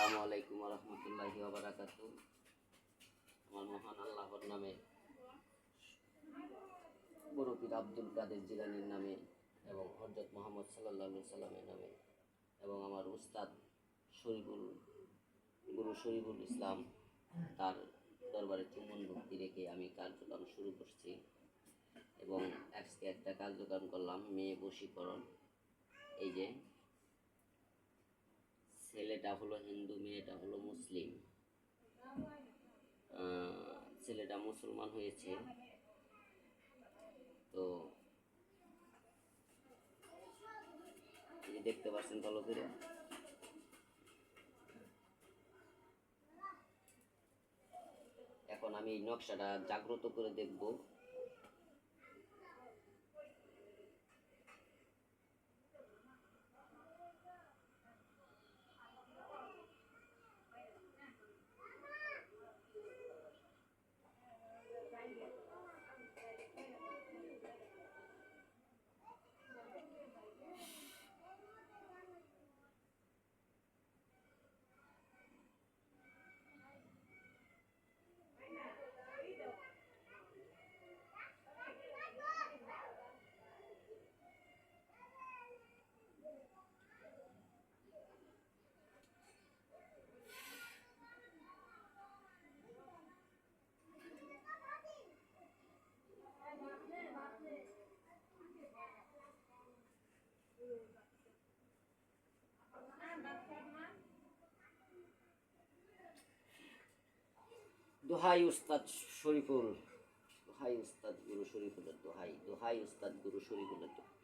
আসসালামু আলাইকুম রহমতুল্লাহি ওয়া বারাকাতুহু। আমার মহান আল্লাহর নামে, বড় পীর আব্দুল কাদের জিলানীর নামে এবং হযরত মুহাম্মদ সাল্লাল্লাহু আলাইহি সাল্লামের নামে এবং আমার উস্তাদ গুরু শরীফুল ইসলাম তার দরবারে চুম্বন ভক্তি রেখে আমি কার্যক্রম শুরু করছি এবং আজকে একটা কার্যক্রম করলাম, মেয়ে বশীকরণ। এই যে ছেলেটা হলো হিন্দু, মেয়েটা হলো মুসলিম। ছেলেটা মুসলমান হয়েছে, তো দেখতে পাচ্ছেন ভালো করে। এখন আমি এই নকশাটা জাগ্রত করে দেখব। দোহাই উস্তাদ শরীফুল, দোহাই উস্তাদ গুরু শরীফুলের দোহাই, দোহাই উস্তাদ গুরু শরীফুলের দোহাই।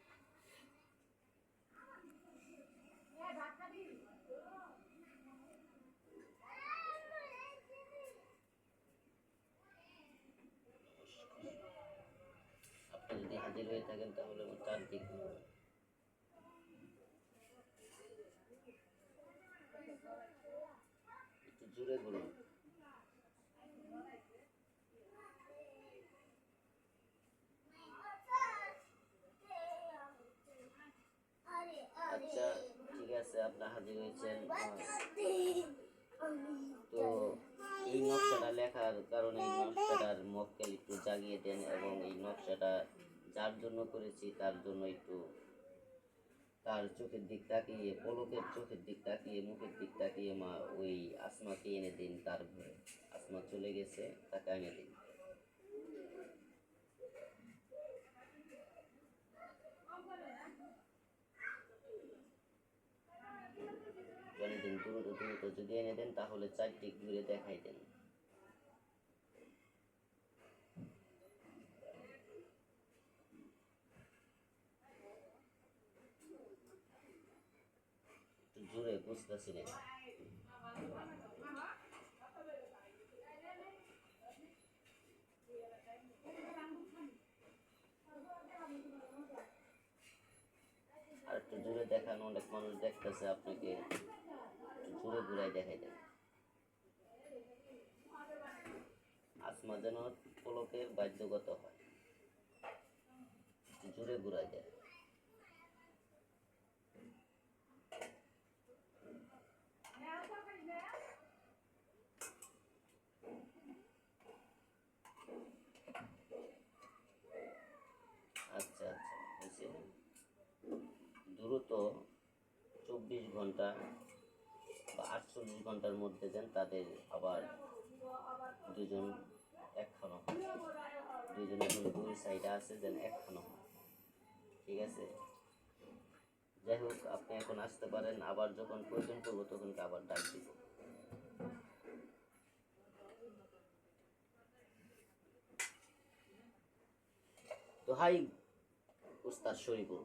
আপনি যদি হাজির হয়ে থাকেন তাহলে আমার চারদিক একটু জোরে বলুন। আচ্ছা, ঠিক আছে, আপনার হাজির হয়েছেন। তো এই নকশাটা লেখার কারণে এই নকশাটার মক্কেল একটু জাগিয়ে দেন এবং এই নকশাটা যার জন্য করেছি তার জন্য একটু তার চোখের দিক তাকিয়ে, পলকের চোখের দিক তাকিয়ে, মুখের দিক তাকিয়ে মা ওই আসমাকে এনে দিন। তার ঘরে আসমা চলে গেছে, তাকে এনে দিন। এনে দিন, দ্রুত দ্রুত যদি এনে দেন তাহলে চারটি ঘুরে দেখাই দেন। একটু জোরে বুঝতেছি না। আর একটু জোরে দেখান, অনেক মানুষ দেখতেছে আপনাকে, একটু জোরে ঘুরাই দেখাই দেন। আসমা যেন পলকের বাধ্যগত হয়, একটু জোরে ঘুরাই দেন। আচ্ছা আচ্ছা, হয়েছে। দ্রুত 24 ঘন্টা বা 48 ঘন্টার মধ্যে দেন, তাদের আবার দুজন একখানো হয়। দুজন এখন দুই সাইডে আছে, যেন একখানো হয়। ঠিক আছে, যাই হোক, আপনি এখন আসতে পারেন। আবার যখন প্রয়োজন করবো তখন আবার ডাক দিব। তো হাই উস্তাদ শরীফুল।